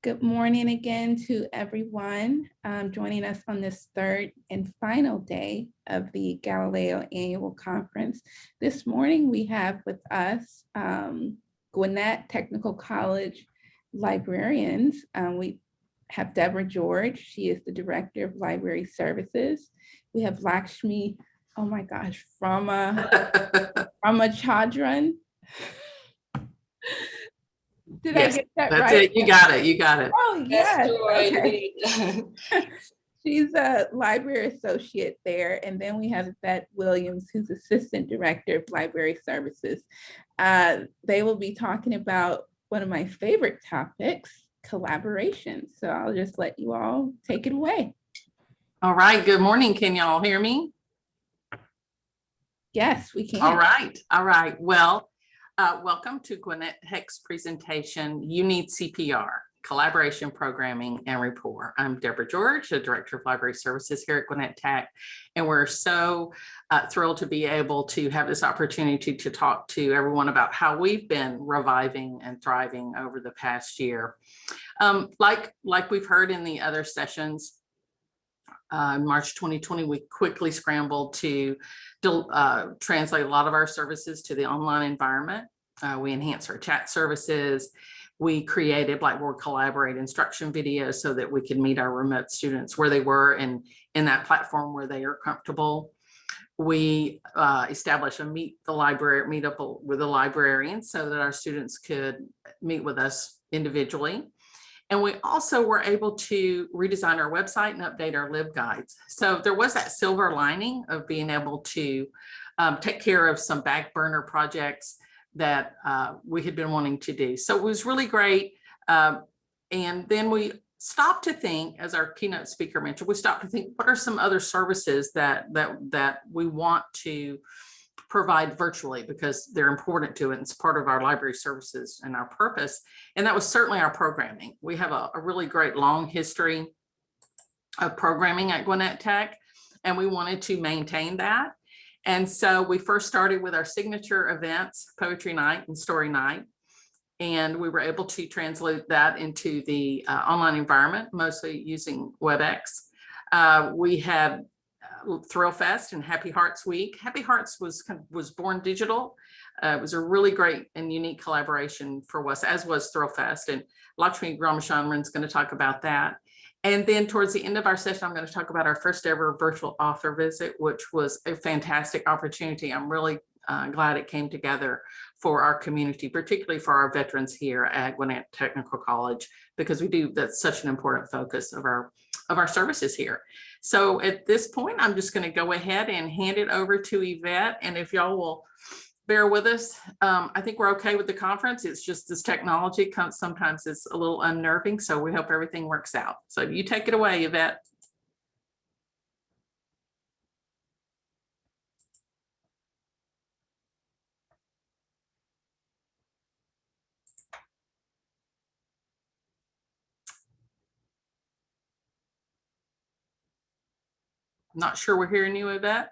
Good morning again to everyone joining us on this third and final day of the Galileo Annual Conference. This morning we have with us Gwinnett Technical College librarians. We have Deborah George. She is the Director of Library Services. We have Lakshmi, oh my gosh, Ramachandran. Did yes, I get that that's right? It. You got it. You got it. Oh, yes. Okay. She's a library associate there. And then we have Yvette Williams, who's Assistant Director of Library Services. They will be talking about one of my favorite topics, collaboration. So I'll just let you all take it away. All right. Good morning. Can y'all hear me? Yes, we can. All right. All right. Well, welcome to Gwinnett Tech's presentation, You Need CPR, Collaboration, Programming, and Rapport. I'm Deborah George, the Director of Library Services here at Gwinnett Tech, and we're so thrilled to be able to have this opportunity to talk to everyone about how we've been reviving and thriving over the past year. Like we've heard in the other sessions, in March 2020, we quickly scrambled to translate a lot of our services to the online environment. We enhanced our chat services. We created Blackboard Collaborate instruction videos so that we could meet our remote students where they were and in that platform where they are comfortable. We established a meetup with the librarians so that our students could meet with us individually. And we also were able to redesign our website and update our LibGuides. So there was that silver lining of being able to take care of some back burner projects that we had been wanting to do. So it was really great. And then we stopped to think, as our keynote speaker mentioned, we stopped to think, what are some other services that we want to provide virtually because they're important to it and it's part of our library services and our purpose. And that was certainly our programming. We have a really great long history of programming at Gwinnett Tech, and we wanted to maintain that. And so we first started with our signature events, Poetry Night and Story Night. And we were able to translate that into the online environment, mostly using WebEx. We had Thrill Fest and Happy Hearts Week. Happy Hearts was born digital. It was a really great and unique collaboration for us, as was Thrill Fest. And Lakshmi Ramachandran is going to talk about that. And then towards the end of our session, I'm going to talk about our first ever virtual author visit, which was a fantastic opportunity. I'm really glad it came together for our community, particularly for our veterans here at Gwinnett Technical College, because that's such an important focus of our services here. So at this point, I'm just going to go ahead and hand it over to Yvette. And if y'all will bear with us, I think we're okay with the conference. It's just this technology sometimes it's a little unnerving. So we hope everything works out. So you take it away, Yvette. Not sure we're hearing you, Yvette.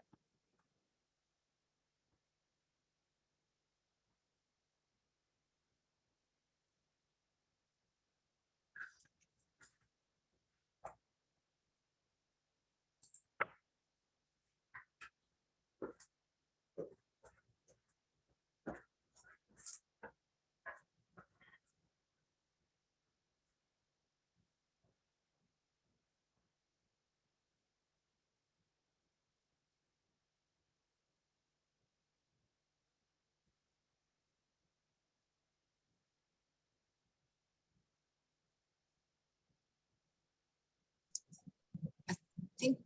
I think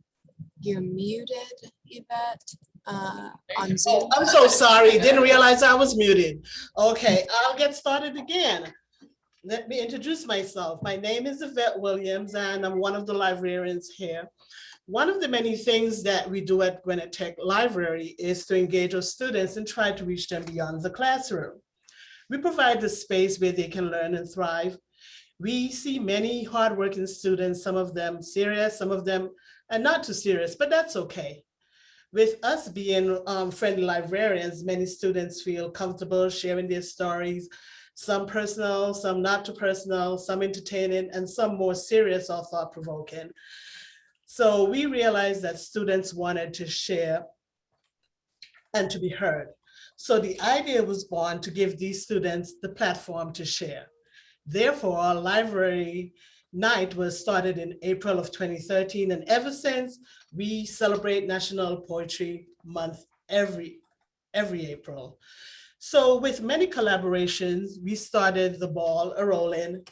you're muted, Yvette, on Zoom. Oh, I'm so sorry. Didn't realize I was muted. Okay, I'll get started again. Let me introduce myself. My name is Yvette Williams, and I'm one of the librarians here. One of the many things that we do at Gwinnett Tech Library is to engage our students and try to reach them beyond the classroom. We provide the space where they can learn and thrive. We see many hardworking students, some of them serious, some of them and not too serious, but that's okay. With us being friendly librarians, many students feel comfortable sharing their stories. some personal, some not too personal, some entertaining, and some more serious or thought-provoking. So we realized that students wanted to share and to be heard. So the idea was born to give these students the platform to share. Therefore, our library night was started in April of 2013, and ever since, we celebrate National Poetry Month every April. So with many collaborations, we started the ball a-rolling,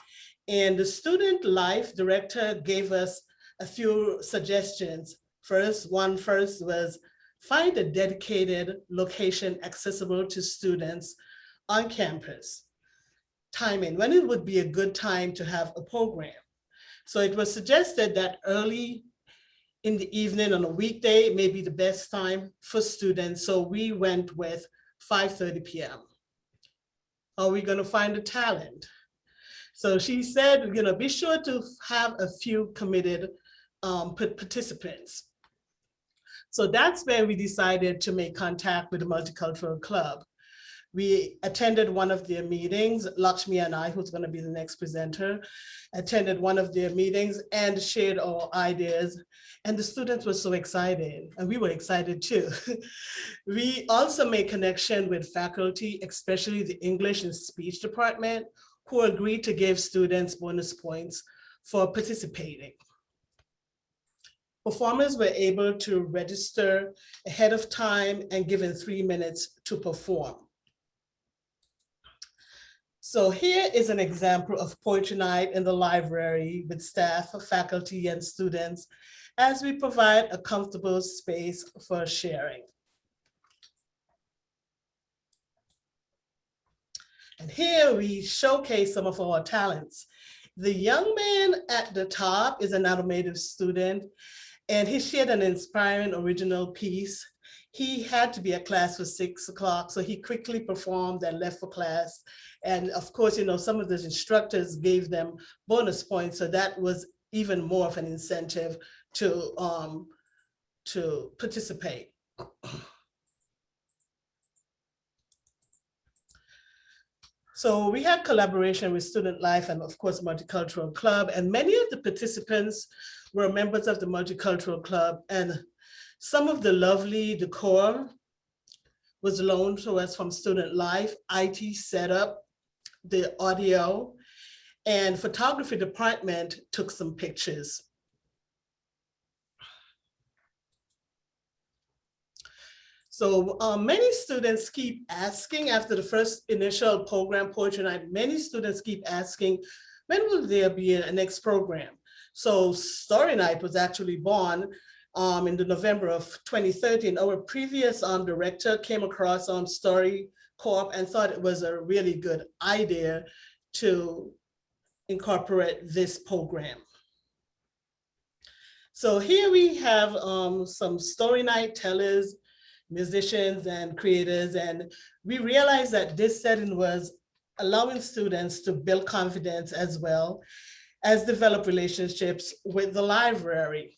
and the student life director gave us a few suggestions. First was find a dedicated location accessible to students on campus. Timing, when it would be a good time to have a program. So it was suggested that early in the evening on a weekday may be the best time for students. So we went with 5:30 p.m. Are we going to find a talent? So she said, be sure to have a few committed participants. So that's where we decided to make contact with the Multicultural Club. We attended one of their meetings. Lakshmi and I, who's going to be the next presenter, attended one of their meetings and shared our ideas. And the students were so excited, and we were excited too. We also made connection with faculty, especially the English and speech department, who agreed to give students bonus points for participating. Performers were able to register ahead of time and given 3 minutes to perform. So here is an example of Poetry Night in the library with staff, faculty, and students as we provide a comfortable space for sharing. And here we showcase some of our talents. The young man at the top is an automotive student, and he shared an inspiring original piece. He had to be at class for 6 o'clock, so he quickly performed and left for class. And of course, some of the instructors gave them bonus points, so that was even more of an incentive to participate. So we had collaboration with Student Life and of course Multicultural Club, and many of the participants were members of the Multicultural Club, and some of the lovely decor was loaned to us from Student Life. IT set up the audio, and photography department took some pictures. So many students keep asking after the first initial program, Poetry Night, many students keep asking, when will there be a next program? So Story Night was actually born in the November of 2013. Our previous director came across Story Corp and thought it was a really good idea to incorporate this program. So here we have some Story Night tellers, musicians and creators, and we realized that this setting was allowing students to build confidence as well as develop relationships with the library.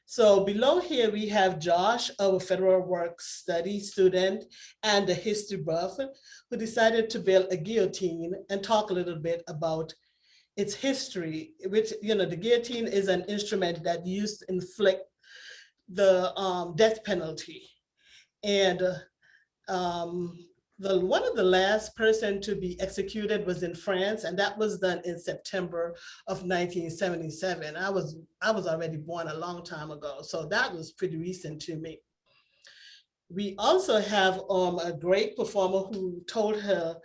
So below here we have Josh, our Federal Work Study student and a history buff, who decided to build a guillotine and talk a little bit about its history, which, the guillotine is an instrument that used to inflict the death penalty. And one of the last person to be executed was in France, and that was done in September of 1977. I was already born a long time ago, so that was pretty recent to me. We also have a great performer who told her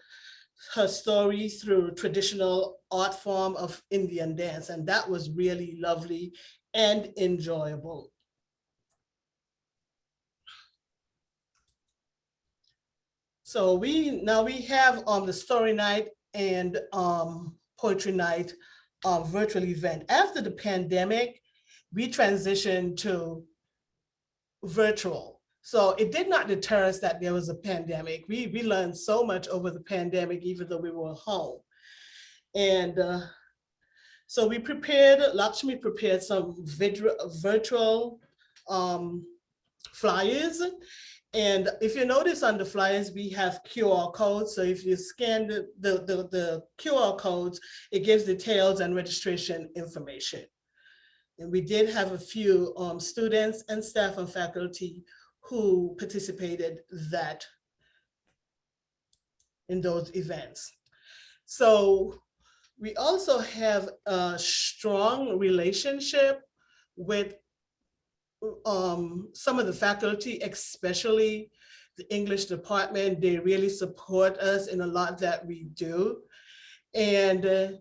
story through traditional art form of Indian dance, and that was really lovely and enjoyable. So we have the Story Night and Poetry Night virtual event. After the pandemic, we transitioned to virtual. So it did not deter us that there was a pandemic. We learned so much over the pandemic, even though we were home. And so Lakshmi prepared some virtual flyers. And if you notice on the flyers, we have QR codes. So if you scan the QR codes, it gives details and registration information. And we did have a few students and staff and faculty who participated in those events. So we also have a strong relationship with some of the faculty, especially the English department. They really support us in a lot that we do. And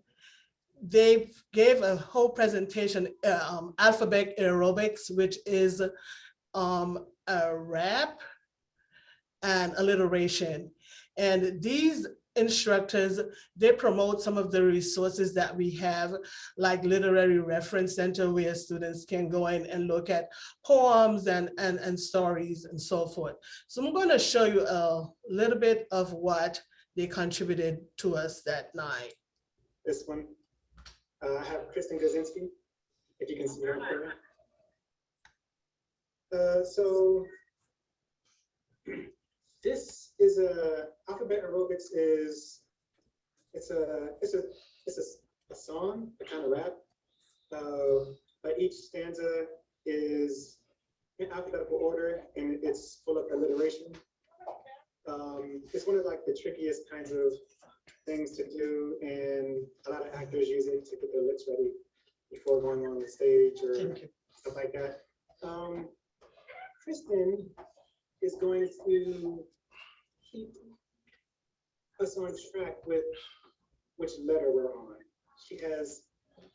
they gave a whole presentation, alphabet aerobics, which is a rap and alliteration. And these instructors, they promote some of the resources that we have, like Literary Reference Center, where students can go in and look at poems and stories and so forth. So I'm going to show you a little bit of what they contributed to us that night. This one, I have Kristen Gazinski, if you can see her. So this is alphabet aerobics is it's a song, a kind of rap. But each stanza is in alphabetical order and it's full of alliteration. It's one of like the trickiest kinds of things to do, and a lot of actors use it to get their lips ready before going on the stage or stuff like that. Kristen is going to keep us on track with which letter we're on. She has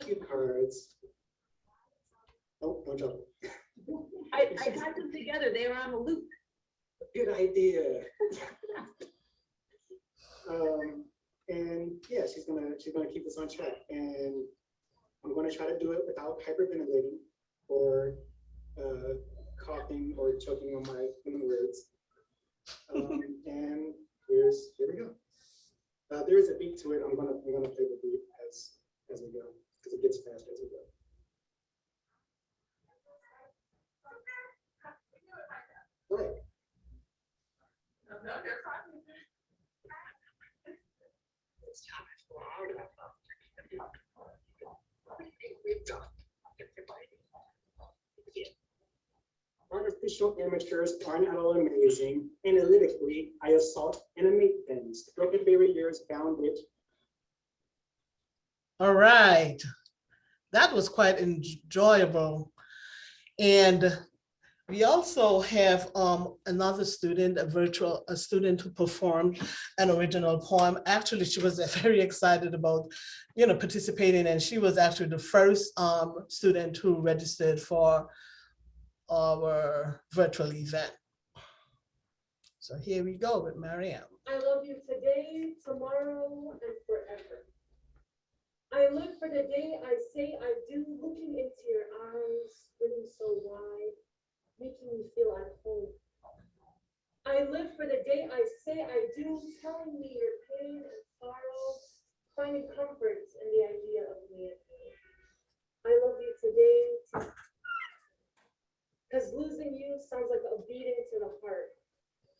cue cards. Oh, don't jump. I got them together. They were on a loop. Good idea. And yeah, she's gonna keep us on track. And I'm gonna try to do it without hyperventilating or coughing or choking on my own words. And here we go. There is a beat to it. I'm gonna play the beat as we go because it gets faster as we go. Right. Artificial amateurs are not all amazing. Analytically, I assault and amate things. Broken barriers, bound it. All right, that was quite enjoyable. And we also have another student, a student who performed an original poem. Actually, she was very excited about, participating, and she was actually the first student who registered for our virtual event. So here we go with Mariam. I love you today, tomorrow, and forever. I live for the day I say I do, looking into your eyes, squinting so wide, making me feel at home. I live for the day I say I do, telling me your pain and sorrow, finding comfort in the idea of me and you. I love you today, because losing you sounds like a beating to the heart.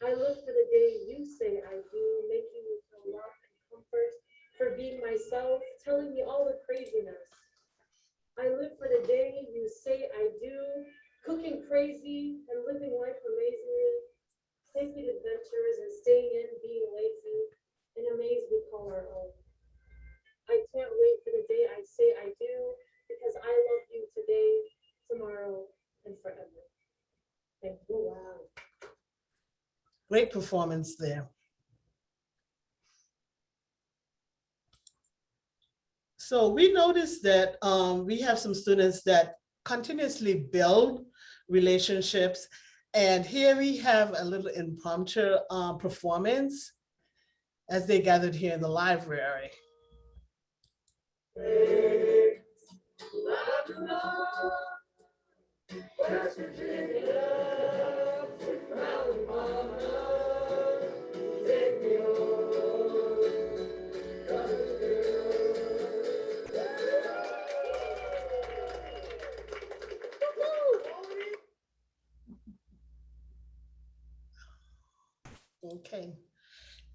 I live for the day you say I do, making me feel love and comfort, for being myself, telling me all the craziness. I live for the day you say I do, cooking crazy and living life amazingly, taking adventures and staying in, being lazy, in a maze we call our own. I can't wait for the day I say I do, because I love you today, tomorrow, and forever. Thank you. Wow. Great performance there. So we noticed that we have some students that continuously build relationships. And here we have a little impromptu performance as they gathered here in the library.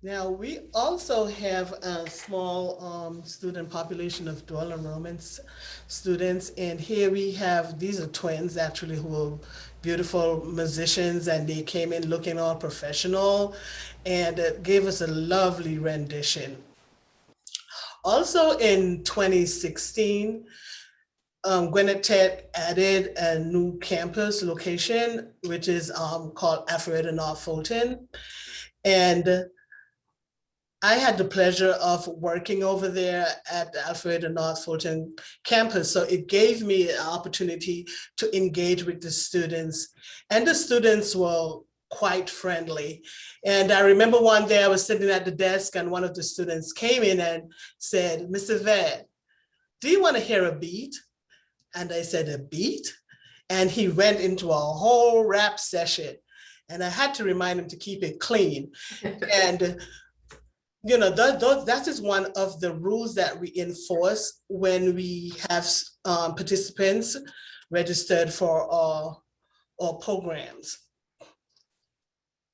Now, we also have a small student population of dual enrollment students. And here we have, these are twins actually who are beautiful musicians, and they came in looking all professional and gave us a lovely rendition. Also in 2016, Gwinnett Tech added a new campus location, which is called Alpharetta North Fulton. And I had the pleasure of working over there at the Alpharetta North Fulton campus. So it gave me an opportunity to engage with the students. And the students were quite friendly. And I remember one day I was sitting at the desk and one of the students came in and said, "Mr. Yvette, do you want to hear a beat?" And I said, "A beat?" And he went into a whole rap session. And I had to remind him to keep it clean. And you know, that is one of the rules that we enforce when we have participants registered for our programs.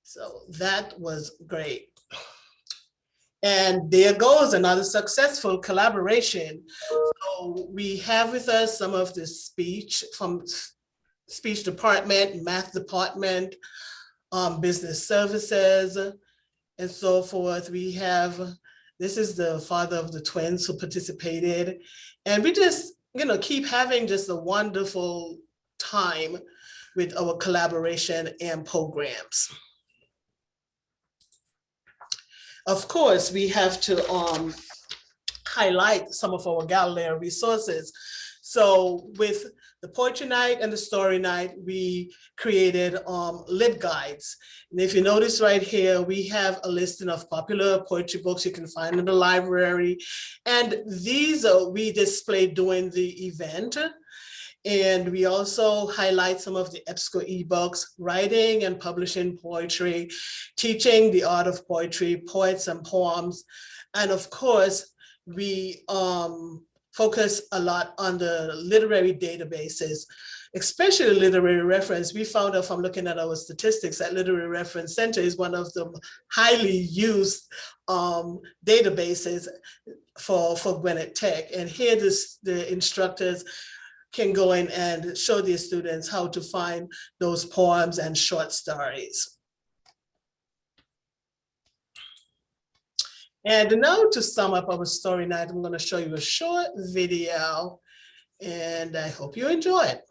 So that was great. And there goes another successful collaboration. So we have with us some of the speech from speech department, math department, business services, and so forth. We have, this is the father of the twins who participated. And we just, you know, keep having just a wonderful time with our collaboration and programs. Of course, we have to highlight some of our Galileo resources. So with the Poetry Night and the Story Night, we created lit guides. And if you notice right here, we have a listing of popular poetry books you can find in the library. And these we display during the event. And we also highlight some of the EBSCO ebooks, writing and publishing poetry, teaching the art of poetry, poets and poems. And of course, we focus a lot on the literary databases, especially literary reference. We found out from looking at our statistics that Literary Reference Center is one of the highly used databases for Gwinnett Tech. And here the instructors can go in and show their students how to find those poems and short stories. And now to sum up our story night, I'm going to show you a short video, and I hope you enjoy it.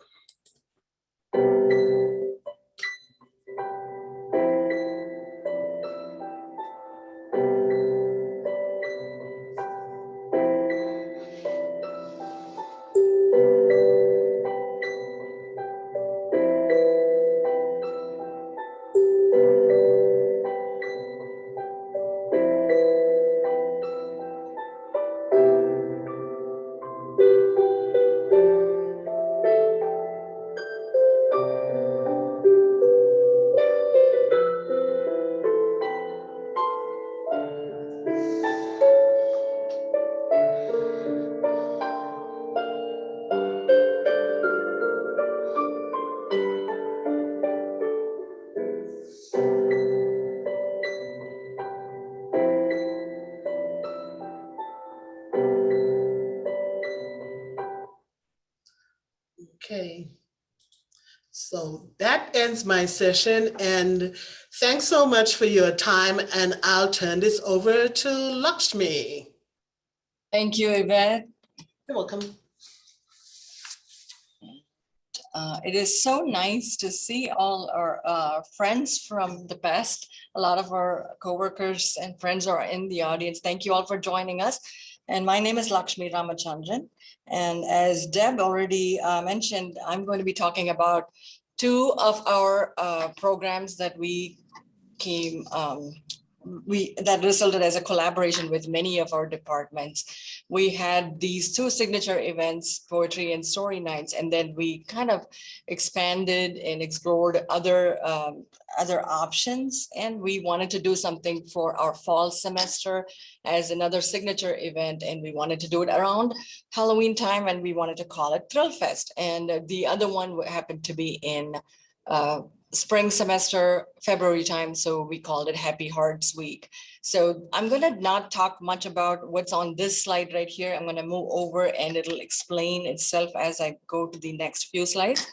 Okay, so that ends my session, and thanks so much for your time, and I'll turn this over to Lakshmi. Thank you, Yvette. You're welcome. It is so nice to see all our friends from the past. A lot of our coworkers and friends are in the audience. Thank you all for joining us. And my name is Lakshmi Ramachandran. And as Deb already mentioned, I'm going to be talking about two of our programs that we came, that resulted as a collaboration with many of our departments. We had these two signature events, poetry and story nights, and then we kind of expanded and explored other options. And we wanted to do something for our fall semester as another signature event. And we wanted to do it around Halloween time, and we wanted to call it Thrill Fest. And the other one happened to be in spring semester, February time, so we called it Happy Hearts Week. So I'm gonna not talk much about what's on this slide right here. I'm gonna move over and it'll explain itself as I go to the next few slides.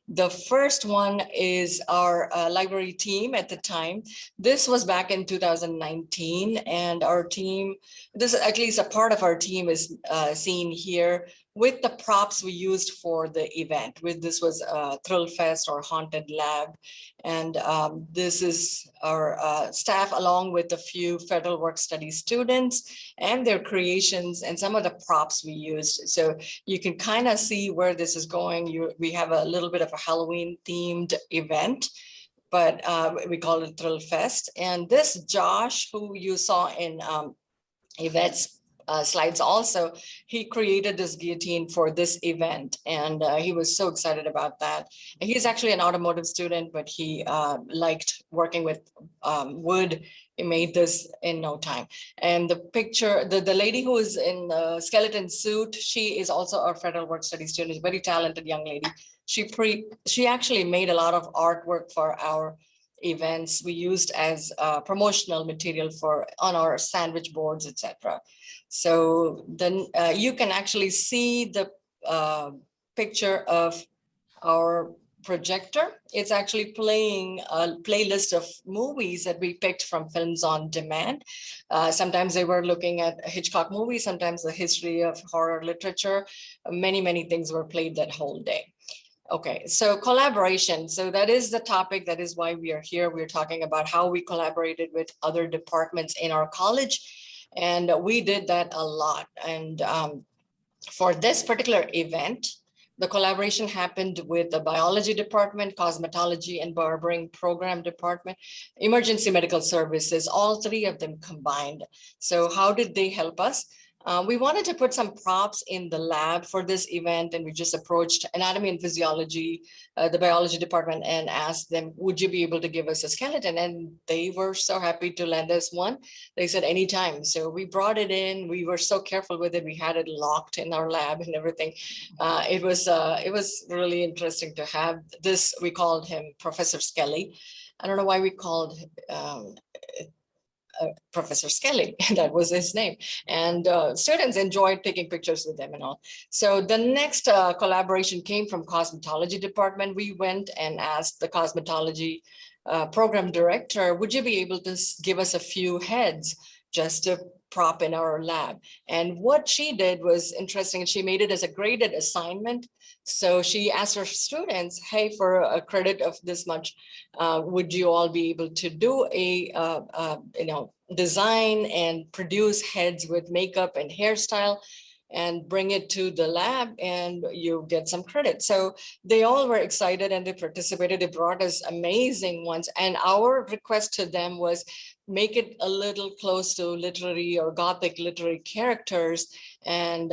The first one is our library team at the time. This was back in 2019, and our team, this is at least a part of our team is seen here with the props we used for the event. This was Thrill Fest or Haunted Lab. And this is our staff along with a few federal work study students and their creations and some of the props we used. So you can kind of see where this is going. We have a little bit of a Halloween themed event, but we call it Thrill Fest. And this Josh, who you saw in Yvette's slides also, he created this guillotine for this event, and he was so excited about that. And he's actually an automotive student, but he liked working with wood. He made this in no time. And the picture, the lady who is in the skeleton suit, she is also a federal work study student, very talented young lady. She actually made a lot of artwork for our events. We used as promotional material on our sandwich boards, etc. So then you can actually see the picture of our projector. It's actually playing a playlist of movies that we picked from Films on Demand. Sometimes they were looking at Hitchcock movies, sometimes the history of horror literature. Many things were played that whole day. Okay, so collaboration. So that is the topic. That is why we are here. We're talking about how we collaborated with other departments in our college. And we did that a lot. And for this particular event, the collaboration happened with the biology department, cosmetology and barbering program department, emergency medical services, all three of them combined. So how did they help us? We wanted to put some props in the lab for this event, and we just approached anatomy and physiology, the biology department, and asked them, would you be able to give us a skeleton? And they were so happy to lend us one. They said anytime. So we brought it in. We were so careful with it. We had it locked in our lab and everything. It was really interesting to have this. We called him Professor Skelly. I don't know why we called Professor Skelly, that was his name. And students enjoyed taking pictures with them and all. So the next collaboration came from cosmetology department. We went and asked the cosmetology program director, would you be able to give us a few heads just to prop in our lab? And what she did was interesting. She made it as a graded assignment. So she asked her students, hey, for a credit of this much, would you all be able to do a design and produce heads with makeup and hairstyle and bring it to the lab, and you get some credit. So they all were excited and they participated. They brought us amazing ones. And our request to them was make it a little close to literary or Gothic literary characters, and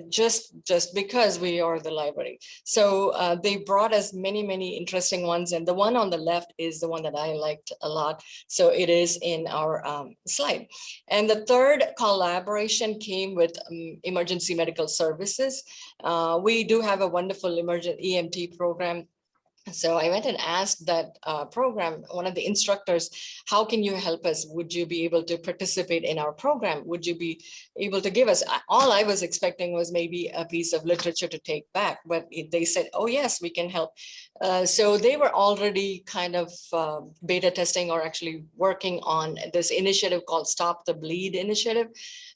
just because we are the library. So they brought us many interesting ones, and the one on the left is the one that I liked a lot. So it is in our slide. And the third collaboration came with emergency medical services. We do have a wonderful emergent EMT program. So I went and asked that program, one of the instructors, how can you help us? Would you be able to participate in our program? Would you be able to give us? All I was expecting was maybe a piece of literature to take back, but they said, oh yes, we can help. So they were already kind of beta testing or actually working on this initiative called Stop the Bleed initiative.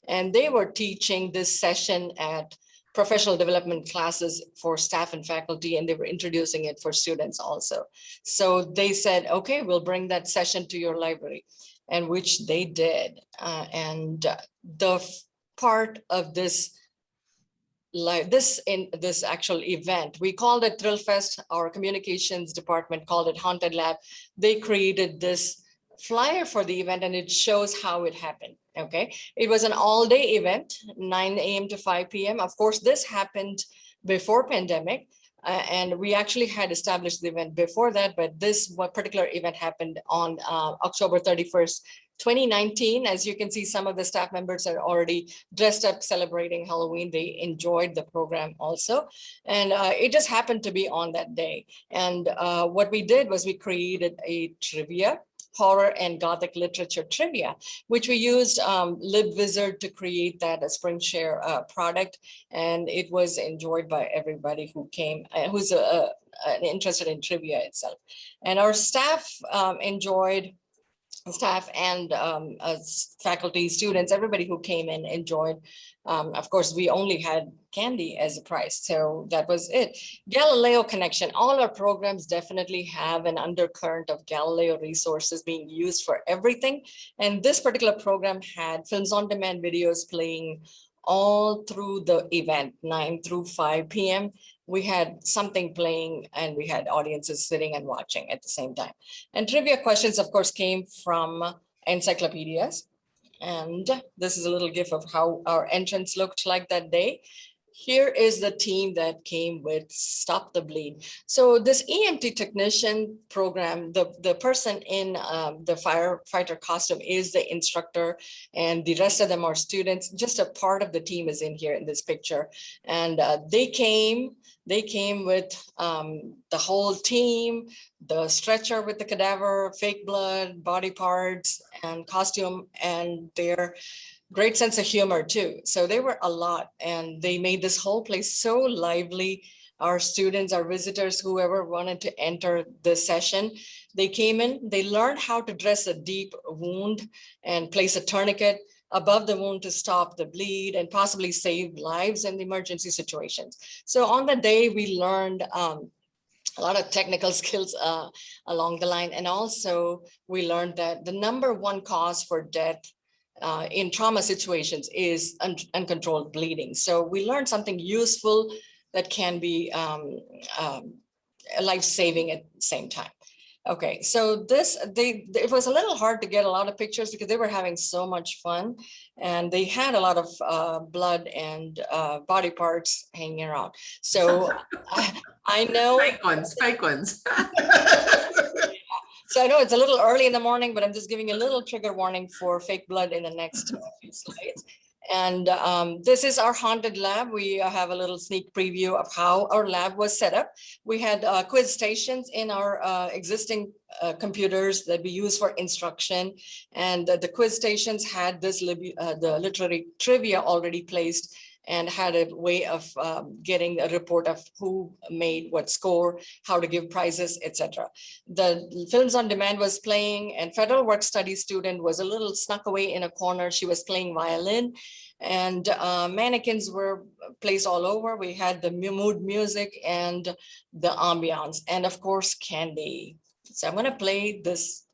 And they were teaching this session at professional development classes for staff and faculty, and they were introducing it for students also. So they said, okay, we'll bring that session to your library, and which they did. And the part of this actual event, we called it Thrill Fest. Our communications department called it Haunted Lab. They created this flyer for the event, and it shows how it happened. Okay, it was an all-day event, 9 a.m. to 5 p.m. Of course, this happened before pandemic, and we actually had established the event before that, but this particular event happened on October 31st, 2019, as you can see, some of the staff members are already dressed up celebrating Halloween. They enjoyed the program also. And it just happened to be on that day. And what we did was we created a trivia, horror and Gothic literature trivia, which we used LibWizard to create that a Spring Share product. And it was enjoyed by everybody who came, who's interested in trivia itself. And our staff staff and faculty, students, everybody who came in enjoyed. Of course, we only had candy as a prize, so that was it. Galileo connection. All our programs definitely have an undercurrent of Galileo resources being used for everything. And this particular program had films on demand videos playing all through the event, 9 through 5 p.m. We had something playing and we had audiences sitting and watching at the same time. And trivia questions, of course, came from encyclopedias. And this is a little gif of how our entrance looked like that day. Here is the team that came with Stop the Bleed. So this EMT technician program, the person in the firefighter costume is the instructor, and the rest of them are students. Just a part of the team is in here in this picture. And they came with the whole team, the stretcher with the cadaver, fake blood, body parts, and costume, and their great sense of humor too. So they were a lot, and they made this whole place so lively. Our students, our visitors, whoever wanted to enter the session, they came in, they learned how to dress a deep wound and place a tourniquet above the wound to stop the bleed and possibly save lives in emergency situations. So on the day, we learned a lot of technical skills along the line. And also we learned that the #1 cause for death in trauma situations is uncontrolled bleeding. So we learned something useful that can be life-saving at the same time. Okay, so it was a little hard to get a lot of pictures because they were having so much fun, and they had a lot of blood and body parts hanging around. So I know Fake ones. So I know it's a little early in the morning, but I'm just giving a little trigger warning for fake blood in the next few slides. And this is our haunted lab. We have a little sneak preview of how our lab was set up. We had quiz stations in our existing computers that we use for instruction. And the quiz stations had this the literary trivia already placed and had a way of getting a report of who made what score, how to give prizes, etc. The films on demand was playing, and federal work study student was a little snuck away in a corner. She was playing violin, and mannequins were placed all over. We had the mood music and the ambiance, and of course, candy. So I'm gonna play this.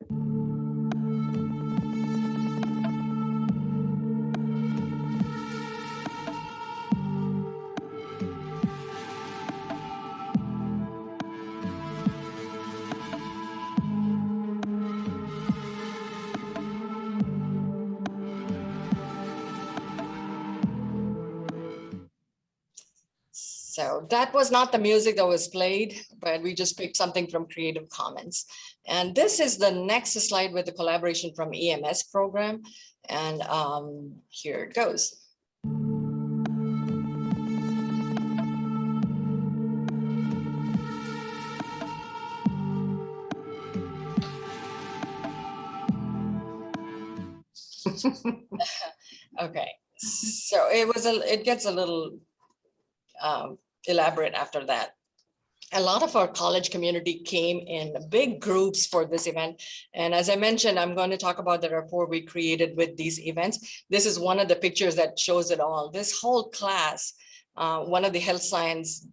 So that was not the music that was played, but we just picked something from Creative Commons. And this is the next slide with the collaboration from EMS program. And here it goes. Okay, so it gets a little elaborate after that. A lot of our college community came in big groups for this event. And as I mentioned, I'm going to talk about the rapport we created with these events. This is one of the pictures that shows it all. This whole class, one of the health science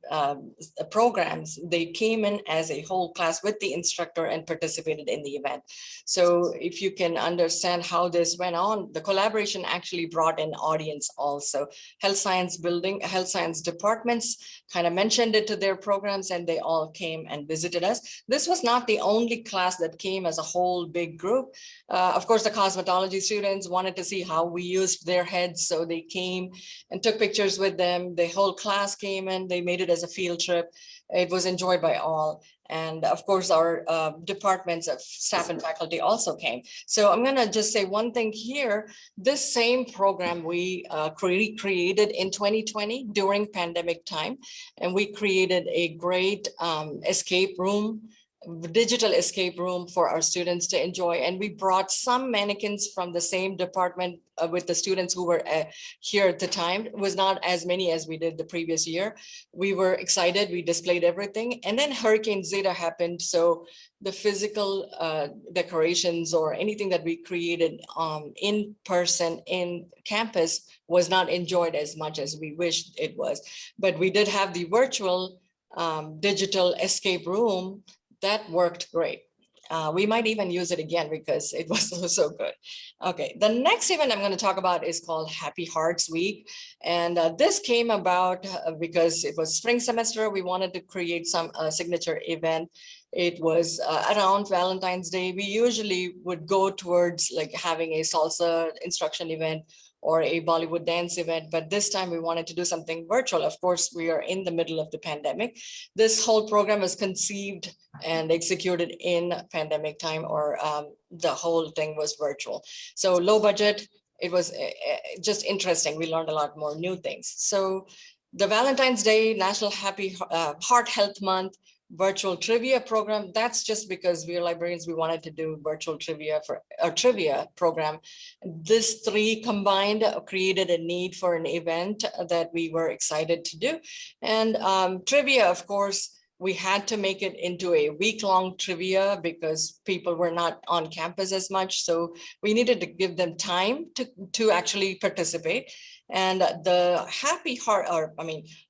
programs, they came in as a whole class with the instructor and participated in the event. So if you can understand how this went on, the collaboration actually brought in audience also. Health science building, health science departments kind of mentioned it to their programs, and they all came and visited us. This was not the only class that came as a whole big group. Of course, the cosmetology students wanted to see how we used their heads, so they came and took pictures with them. The whole class came in, they made it as a field trip. it was enjoyed by all. And of course, our departments of staff and faculty also came. So I'm gonna just say one thing here. This same program we created in 2020 during pandemic time, and we created a great escape room, digital escape room for our students to enjoy. And we brought some mannequins from the same department with the students who were here at the time. It was not as many as we did the previous year. We were excited, we displayed everything. And then Hurricane Zeta happened. So the physical decorations or anything that we created in person in campus was not enjoyed as much as we wished it was. But we did have the virtual digital escape room that worked great. We might even use it again because it was so good. Okay, the next event I'm going to talk about is called Happy Hearts Week. And this came about because it was spring semester. We wanted to create some signature event. It was around Valentine's Day. We usually would go towards like having a salsa instruction event or a Bollywood dance event, but this time we wanted to do something virtual. Of course, we are in the middle of the pandemic. This whole program was conceived and executed in pandemic time, or the whole thing was virtual. So low budget, it was just interesting. We learned a lot more new things. So the Valentine's Day, National Happy Heart Health Month, virtual trivia program. That's just because we are librarians, we wanted to do virtual trivia for a trivia program. This three combined created a need for an event that we were excited to do. And trivia, of course, we had to make it into a week-long trivia because people were not on campus as much. So we needed to give them time to actually participate. And the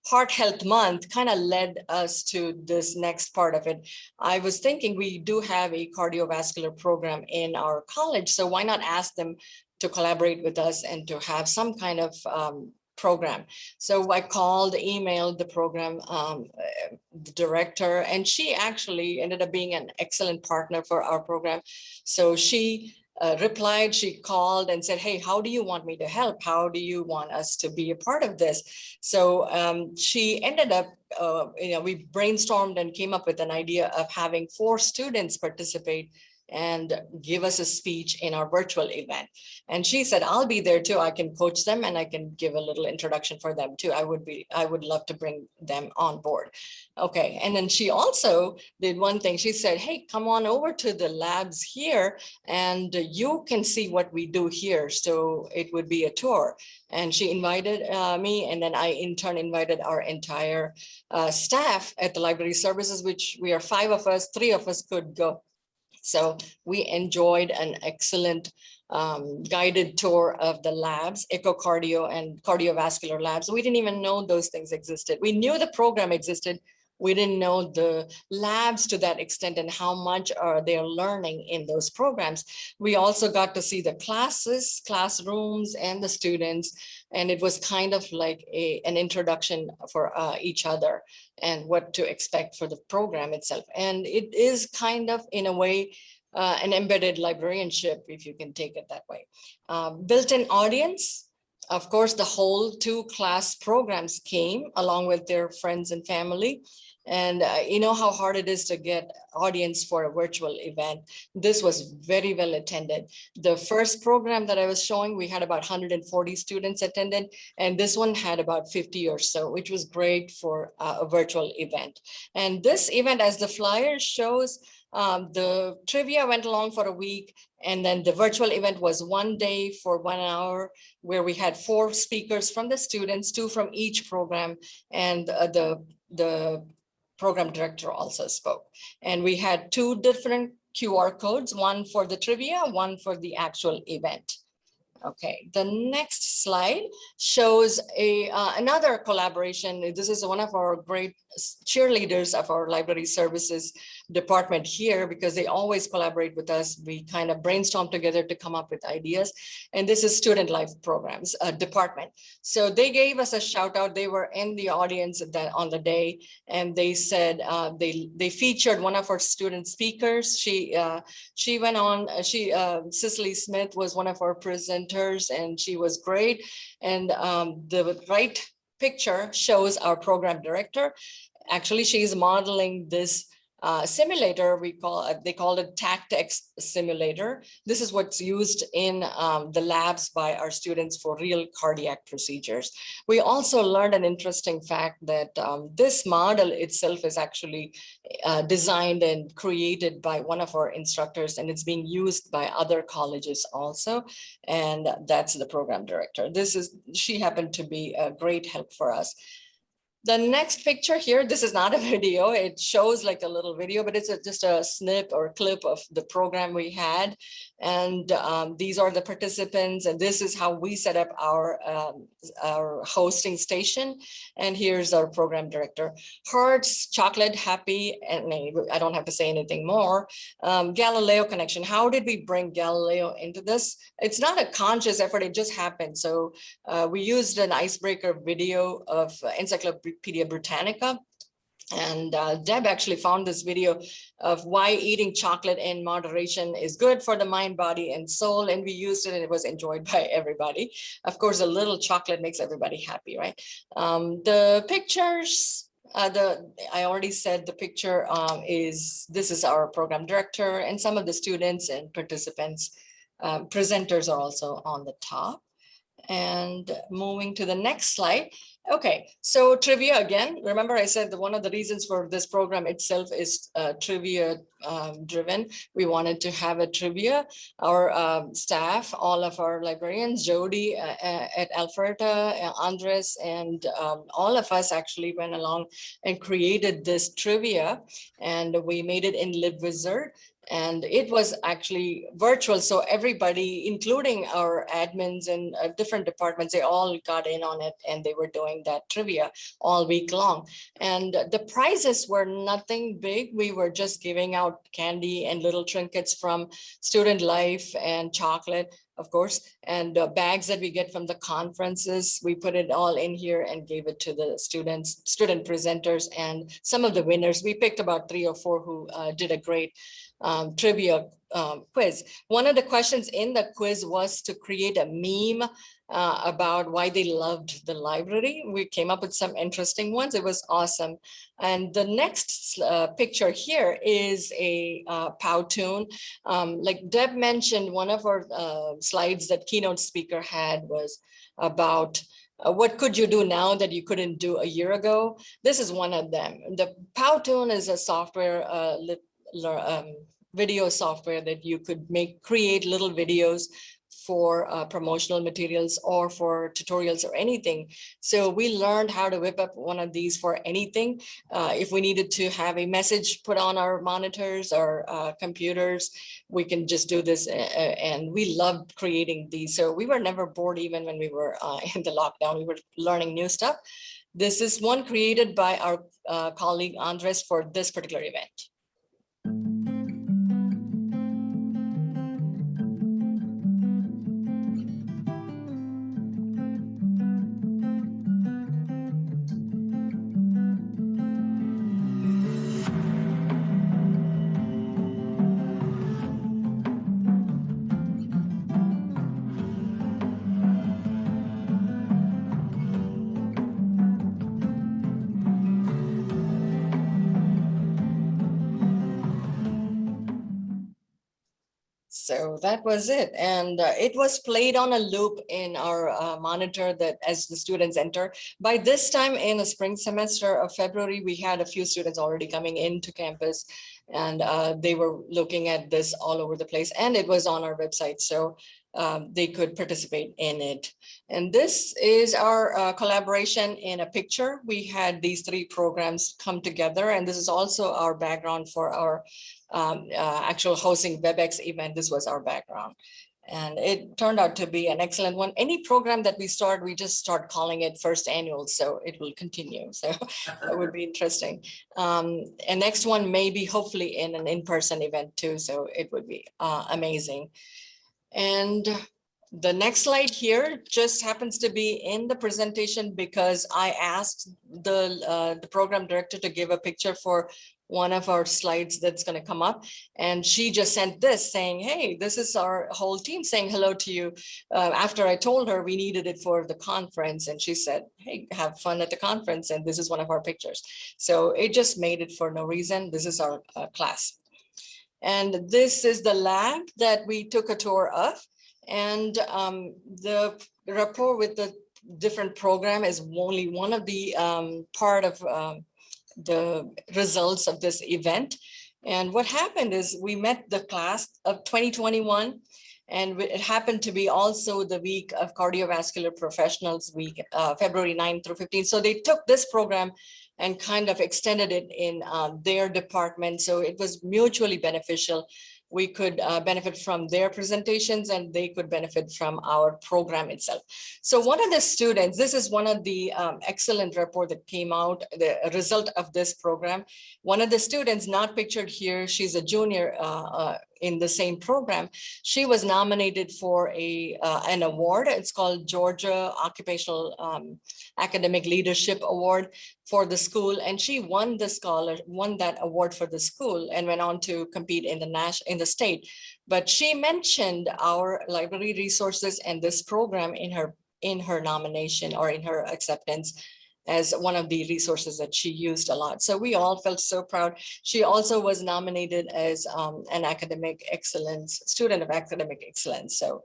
Heart Health Month kind of led us to this next part of it. I was thinking we do have a cardiovascular program in our college, so why not ask them to collaborate with us and to have some kind of program. So I emailed the program the director, and she actually ended up being an excellent partner for our program. So she replied, she called and said, hey, how do you want me to help? How do you want us to be a part of this? So she ended up, we brainstormed and came up with an idea of having 4 students participate and give us a speech in our virtual event. And she said, I'll be there too. I can coach them and I can give a little introduction for them too. I would love to bring them on board. Okay, and then she also did one thing. She said, hey, come on over to the labs here and you can see what we do here. So it would be a tour. And she invited me, and then I in turn invited our entire staff at the library services, which we are 5 of us, 3 of us could go. So we enjoyed an excellent guided tour of the labs, echocardio and cardiovascular labs. We didn't even know those things existed. We knew the program existed. We didn't know the labs to that extent and how much they're learning in those programs. We also got to see the classes, classrooms, and the students. And it was kind of like an introduction for each other and what to expect for the program itself. And it is kind of, in a way, an embedded librarianship, if you can take it that way. Built-in audience. Of course, the whole 2 class programs came along with their friends and family. And you know how hard it is to get audience for a virtual event. This was very well attended. The first program that I was showing, we had about 140 students attended, and this one had about 50 or so, which was great for a virtual event. And this event, as the flyer shows, the trivia went along for a week, and then the virtual event was 1 day for 1 hour, where we had 4 speakers from the students, 2 from each program, and the program director also spoke. And we had 2 different QR codes, one for the trivia, one for the actual event. Okay, the next slide shows another collaboration. This is one of our great cheerleaders of our library services department here, because they always collaborate with us. We kind of brainstorm together to come up with ideas. And this is Student Life Programs department. So they gave us a shout out. They were in the audience on the day, and they said they featured one of our student speakers. She went on. Cicely Smith was one of our presenters, and she was great. And the right picture shows our program director, Actually, she's modeling this simulator. They call it TactX simulator. This is what's used in the labs by our students for real cardiac procedures. We also learned an interesting fact that this model itself is actually designed and created by one of our instructors, and it's being used by other colleges also. And that's the program director. She happened to be a great help for us. The next picture here, this is not a video. It shows like a little video, but it's just a snip or clip of the program we had. And these are the participants, and this is how we set up our hosting station. And here's our program director. Hearts, chocolate, happy, and I don't have to say anything more. Galileo connection. How did we bring Galileo into this? It's not a conscious effort, it just happened. So we used an icebreaker video of Encyclopedia Britannica. And Deb actually found this video of why eating chocolate in moderation is good for the mind, body, and soul. And we used it and it was enjoyed by everybody. Of course, a little chocolate makes everybody happy, right? The pictures, I already said the picture this is our program director, and some of the students and participants, presenters are also on the top. And moving to the next slide. Okay, so trivia again. Remember I said that one of the reasons for this program itself is trivia driven. We wanted to have a trivia. Our staff, all of our librarians, Jody at Alberta, Andres, and all of us actually went along and created this trivia, and we made it in LibWizard. And it was actually virtual. So everybody, including our admins and different departments, they all got in on it, and they were doing that trivia all week long. And the prizes were nothing big. We were just giving out candy and little trinkets from Student Life and chocolate, of course, and bags that we get from the conferences. We put it all in here and gave it to the student presenters, and some of the winners. We picked about 3 or 4 who did a great trivia quiz. One of the questions in the quiz was to create a meme about why they loved the library. We came up with some interesting ones. It was awesome. And the next picture here is a Powtoon. Like Deb mentioned, one of our slides that keynote speaker had was about what could you do now that you couldn't do a year ago? This is one of them. The Powtoon is a software, video software that you could create little videos for promotional materials or for tutorials or anything. So we learned how to whip up one of these for anything. If we needed to have a message put on our monitors or computers, we can just do this, and we loved creating these. So we were never bored even when we were in the lockdown. We were learning new stuff. This is one created by our colleague Andres for this particular event. So that was it. And it was played on a loop in our monitor that as the students enter. By this time in the spring semester of February, we had a few students already coming into campus, and they were looking at this all over the place, and it was on our website. So they could participate in it. And this is our collaboration in a picture. We had these 3 programs come together, and this is also our background for our actual hosting WebEx event. This was our background, and it turned out to be an excellent one. Any program that we start, we just start calling it first annual, so it will continue. So that would be interesting. And next one may be hopefully in an in-person event too, so it would be amazing. And the next slide here just happens to be in the presentation because I asked the program director to give a picture for one of our slides that's going to come up. And she just sent this saying, hey, this is our whole team saying hello to you. After I told her we needed it for the conference, and she said, hey, have fun at the conference. And this is one of our pictures. So it just made it for no reason. This is our class. And this is the lab that we took a tour of. And the rapport with the different program is only one of the part of the results of this event. And what happened is we met the class of 2021, and it happened to be also the week of Cardiovascular Professionals Week, February 9th through 15th. So they took this program and kind of extended it in their department. So it was mutually beneficial. We could benefit from their presentations, and they could benefit from our program itself. So one of the students, this is one of the excellent report that came out, the result of this program. One of the students not pictured here, she's a junior in the same program. She was nominated for an award. It's called Georgia Occupational Academic Leadership Award for the school, and she won that award for the school and went on to compete in the state. But she mentioned our library resources and this program in her nomination or in her acceptance as one of the resources that she used a lot. So we all felt so proud. She also was nominated as an academic excellence, student of academic excellence. So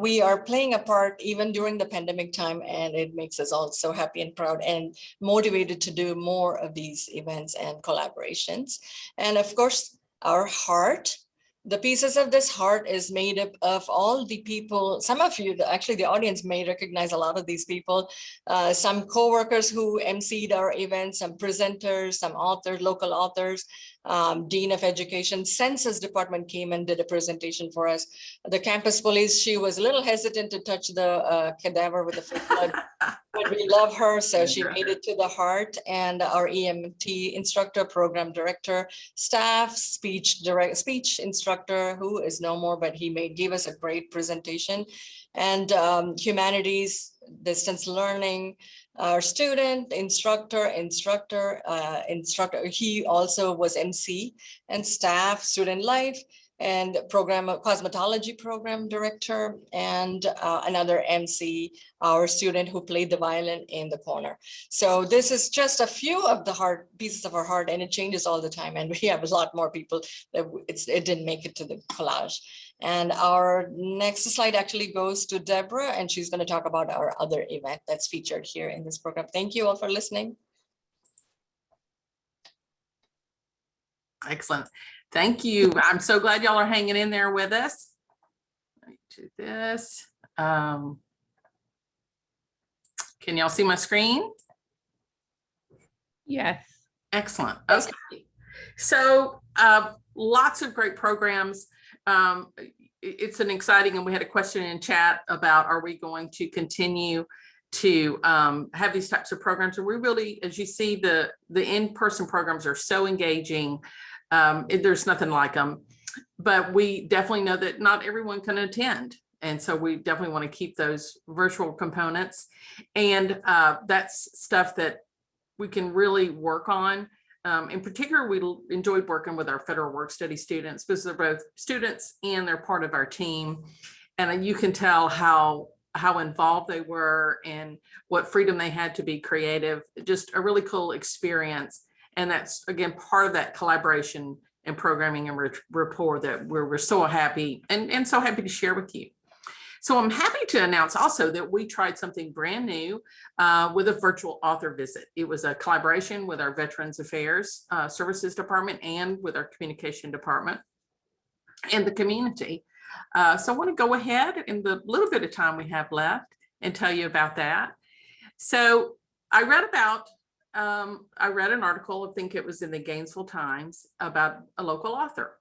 we are playing a part even during the pandemic time, and it makes us all so happy and proud and motivated to do more of these events and collaborations. And of course, our heart. The pieces of this heart is made up of all the people. Some of you, actually the audience may recognize a lot of these people. Some co-workers who emceed our events, some presenters, some authors, local authors, Dean of Education, Census Department came and did a presentation for us. The campus police, she was a little hesitant to touch the cadaver with the fake blood, but we love her, so she made it to the heart. And our EMT instructor, program director, staff, speech instructor, who is no more, but he gave us a great presentation. And humanities, distance learning, our student, instructor, he also was MC, and staff, student life, and program cosmetology program director, and another MC, our student who played the violin in the corner. So this is just a few of the pieces of our heart, and it changes all the time. And we have a lot more people that it didn't make it to the collage. And our next slide actually goes to Deborah, and she's going to talk about our other event that's featured here in this program. Thank you all for listening. Excellent. Thank you. I'm so glad y'all are hanging in there with us. Let me do this. Can y'all see my screen? Yes. Excellent. Okay. So lots of great programs. It's an exciting, and we had a question in chat about, are we going to continue to have these types of programs? And we really, as you see, the in-person programs are so engaging. There's nothing like them, but we definitely know that not everyone can attend. And so we definitely want to keep those virtual components. And that's stuff that we can really work on. In particular, we enjoyed working with our federal work study students because they're both students and they're part of our team. And you can tell how involved they were and what freedom they had to be creative. Just a really cool experience. And that's, again, part of that collaboration and programming and rapport that we're so happy and so happy to share with you. So I'm happy to announce also that we tried something brand new with a virtual author visit. It was a collaboration with our Veterans Affairs Services Department and with our Communication Department and the community. So I want to go ahead in the little bit of time we have left and tell you about that. So I read an article, I think it was in the Gainesville Times, about a local author.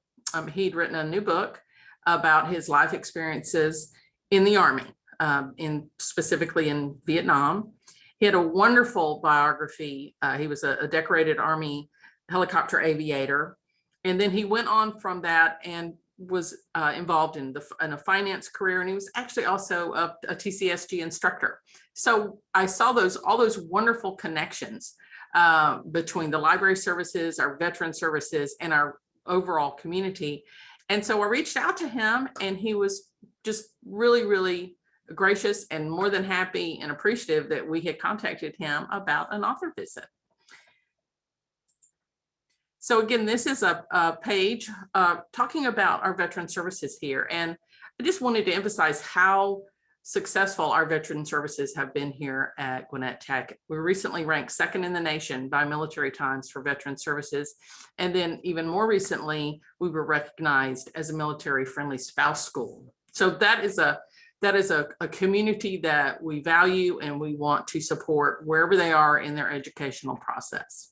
He'd written a new book about his life experiences in the Army, specifically in Vietnam. He had a wonderful biography. He was a decorated Army helicopter aviator. And then he went on from that and was involved in a finance career. And he was actually also a TCSG instructor. So I saw all those wonderful connections between the library services, our veteran services, and our overall community. And so I reached out to him, and he was just really, really gracious and more than happy and appreciative that we had contacted him about an author visit. So again, this is a page talking about our veteran services here. And I just wanted to emphasize how successful our veteran services have been here at Gwinnett Tech. We were recently ranked second in the nation by Military Times for veteran services. And then even more recently, we were recognized as a military-friendly spouse school. So that is a community that we value and we want to support wherever they are in their educational process.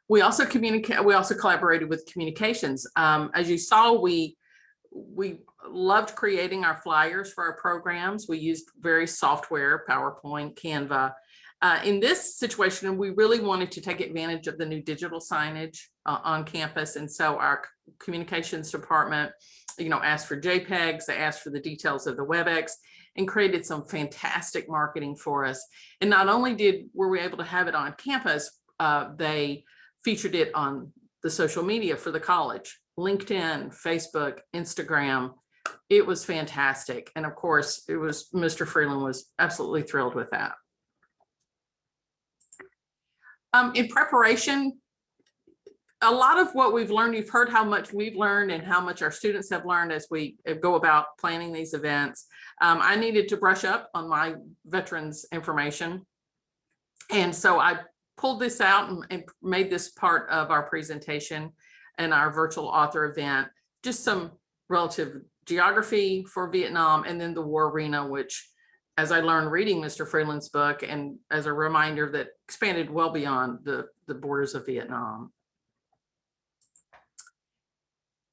We also collaborated with communications. As you saw, we loved creating our flyers for our programs. We used various software, PowerPoint, Canva. In this situation, we really wanted to take advantage of the new digital signage on campus. And so our communications department, asked for JPEGs, they asked for the details of the WebEx, and created some fantastic marketing for us. And not only were we able to have it on campus, they featured it on the social media for the college, LinkedIn, Facebook, Instagram. It was fantastic. And of course, Mr. Freeland was absolutely thrilled with that. In preparation, a lot of what we've learned, you've heard how much we've learned and how much our students have learned as we go about planning these events. I needed to brush up on my veterans information. And so I pulled this out and made this part of our presentation and our virtual author event, just some relative geography for Vietnam and then the war arena, which, as I learned reading Mr. Freeland's book, and as a reminder that expanded well beyond the borders of Vietnam.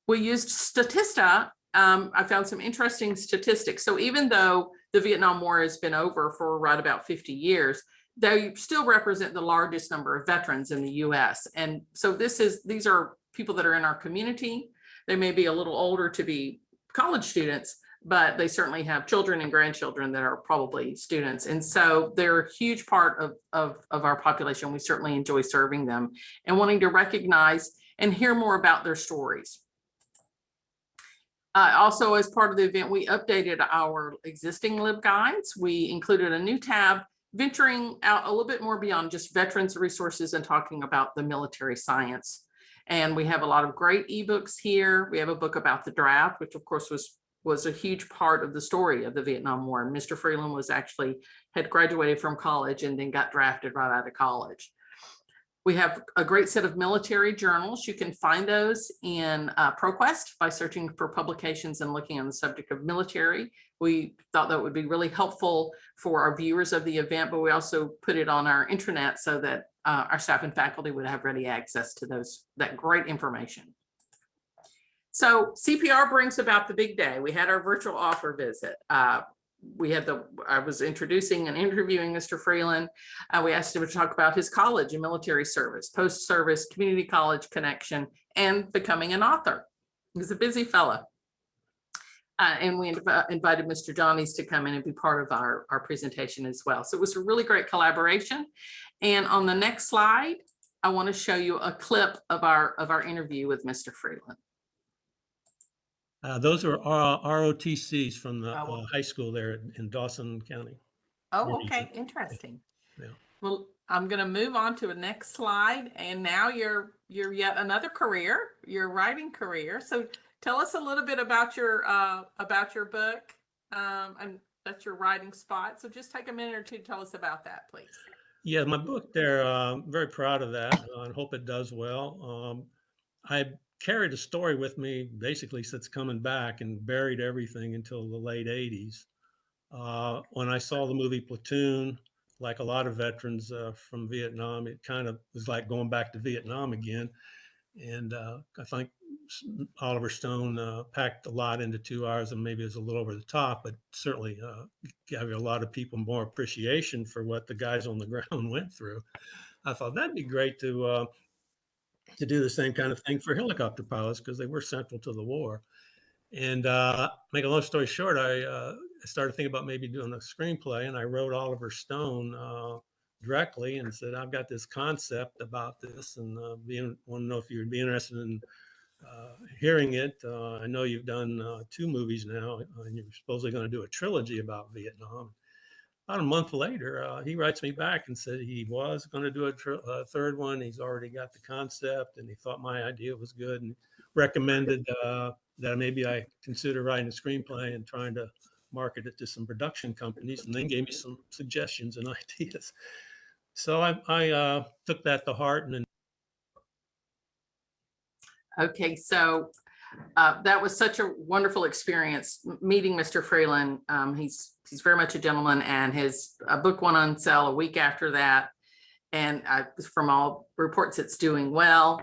We used Statista. I found some interesting statistics. So even though the Vietnam War has been over for right about 50 years, they still represent the largest number of veterans in the US. And so these are people that are in our community. They may be a little older to be college students, but they certainly have children and grandchildren that are probably students. And so they're a huge part of our population. We certainly enjoy serving them and wanting to recognize and hear more about their stories. Also, as part of the event, we updated our existing LibGuides. We included a new tab venturing out a little bit more beyond just veterans resources and talking about the military science. And we have a lot of great ebooks here. We have a book about the draft, which of course was a huge part of the story of the Vietnam War. And Mr. Freeland had graduated from college and then got drafted right out of college. We have a great set of military journals. You can find those in ProQuest by searching for publications and looking on the subject of military. We thought that would be really helpful for our viewers of the event, but we also put it on our intranet so that our staff and faculty would have ready access to that great information. So CPR brings about the big day. We had our virtual offer visit. I was introducing and interviewing Mr. Freeland. We asked him to talk about his college and military service, post-service, community college connection, and becoming an author. He's a busy fella. And we invited Mr. Johnnies to come in and be part of our presentation as well. So it was a really great collaboration. And on the next slide, I want to show you a clip of our interview with Mr. Freeland. Those are ROTCs from the high school there in Dawson County. Oh, okay, interesting. Yeah. Well, I'm going to move on to the next slide, and now you're yet another career, your writing career. So tell us a little bit about your book, and that's your writing spot. So just take a minute or two to tell us about that, please. Yeah, my book there. I'm very proud of that. I hope it does well. I carried a story with me basically since coming back and buried everything until the late 80s. When I saw the movie Platoon, like a lot of veterans from Vietnam, it kind of was like going back to Vietnam again. And I think Oliver Stone packed a lot into 2 hours, and maybe it was a little over the top, but certainly gave a lot of people more appreciation for what the guys on the ground went through. I thought that'd be great to do the same kind of thing for helicopter pilots, because they were central to the war. And make a long story short, I started thinking about maybe doing a screenplay, and I wrote Oliver Stone directly and said, I've got this concept about this and want to know if you'd be interested in hearing it. I know you've done 2 movies now, and you're supposedly going to do a trilogy about Vietnam. About a month later, he writes me back and said he was going to do a 3rd one. He's already got the concept, and he thought my idea was good and recommended that maybe I consider writing a screenplay and trying to market it to some production companies, and then gave me some suggestions and ideas. So I took that to heart. And Okay, so that was such a wonderful experience meeting Mr. Freeland. He's very much a gentleman, and his book went on sale a week after that. And from all reports, it's doing well.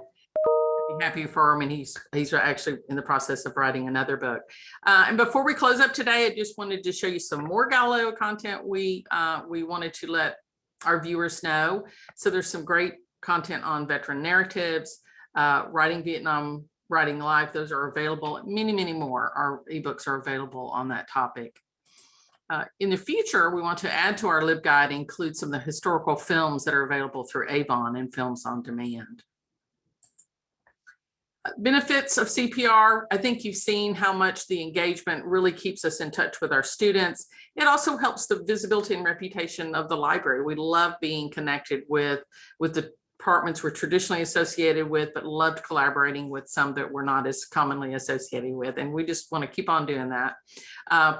Be happy for him, and he's actually in the process of writing another book. And before we close up today, I just wanted to show you some more Galileo content we wanted to let our viewers know. So there's some great content on veteran narratives, writing Vietnam, writing life. Those are available. Many more. Our ebooks are available on that topic. In the future, we want to add to our LibGuide, include some of the historical films that are available through Avon and Films on Demand. Benefits of CPR. I think you've seen how much the engagement really keeps us in touch with our students. It also helps the visibility and reputation of the library. We love being connected with the departments we're traditionally associated with, but loved collaborating with some that we're not as commonly associated with. And we just want to keep on doing that.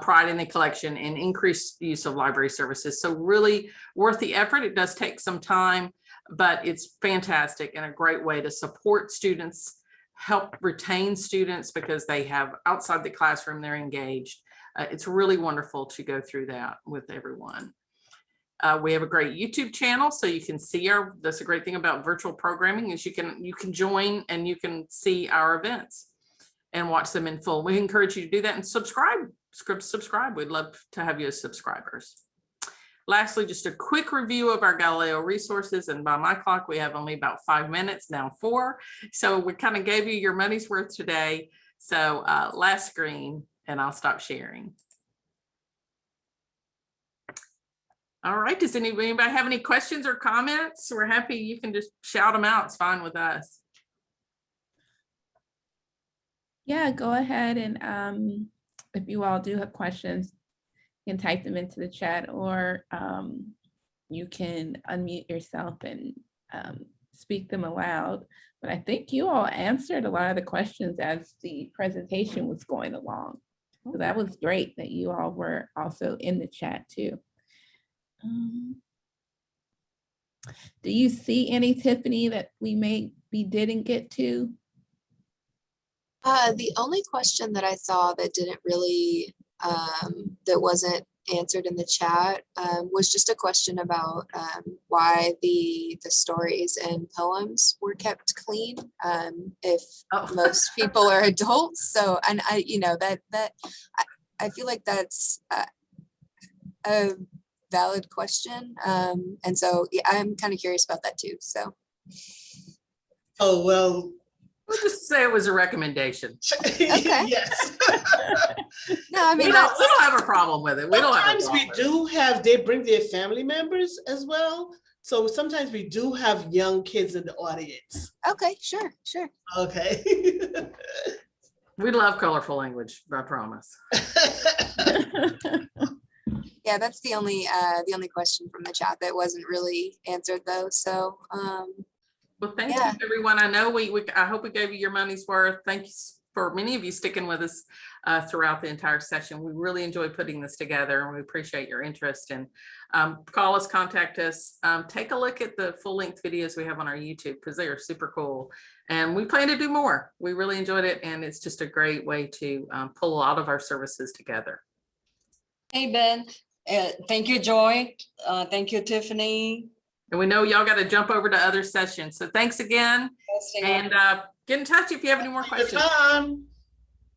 Pride in the collection and increased use of library services. So really worth the effort. It does take some time, but it's fantastic and a great way to support students, help retain students because they have outside the classroom, they're engaged. It's really wonderful to go through that with everyone. We have a great YouTube channel, so you can see that's a great thing about virtual programming is you can join and you can see our events and watch them in full. We encourage you to do that and subscribe. We'd love to have you as subscribers. Lastly, just a quick review of our Galileo resources. And by my clock, we have only about 5 minutes, now 4. So we kind of gave you your money's worth today. So last screen, and I'll stop sharing. All right, does anybody have any questions or comments? We're happy, you can just shout them out, it's fine with us. Yeah, go ahead and if you all do have questions, you can type them into the chat, or you can unmute yourself and speak them aloud. But I think you all answered a lot of the questions as the presentation was going along. So that was great that you all were also in the chat too. Do you see any, Tiffany, that we didn't get to? The only question that I saw that didn't really, that wasn't answered in the chat was just a question about why the stories and poems were kept clean if most people are adults. So, and I, you know, I feel like that's a valid question. And so yeah, I'm kind of curious about that too. So. Oh, well. We'll just say it was a recommendation. Okay. Yes. No, I mean, we don't have a problem with it. We don't have a problem. We do have, they bring their family members as well. So sometimes we do have young kids in the audience. Okay, sure. Okay. We love colorful language, I promise. Yeah, that's the only question from the chat that wasn't really answered though. So well, thank you everyone. I know I hope we gave you your money's worth. Thank you for many of you sticking with us throughout the entire session. We really enjoyed putting this together and we appreciate your interest, and call us, contact us, take a look at the full-length videos we have on our YouTube because they are super cool and we plan to do more. We really enjoyed it and it's just a great way to pull a lot of our services together. Hey, Ben. Thank you, Joy. Thank you, Tiffany. And we know y'all got to jump over to other sessions. So thanks again. And get in touch if you have any more questions.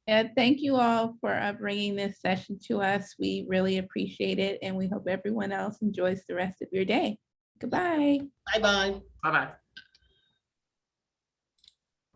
And thank you all for bringing this session to us. We really appreciate it. And we hope everyone else enjoys the rest of your day. Goodbye. Bye-bye. Bye-bye.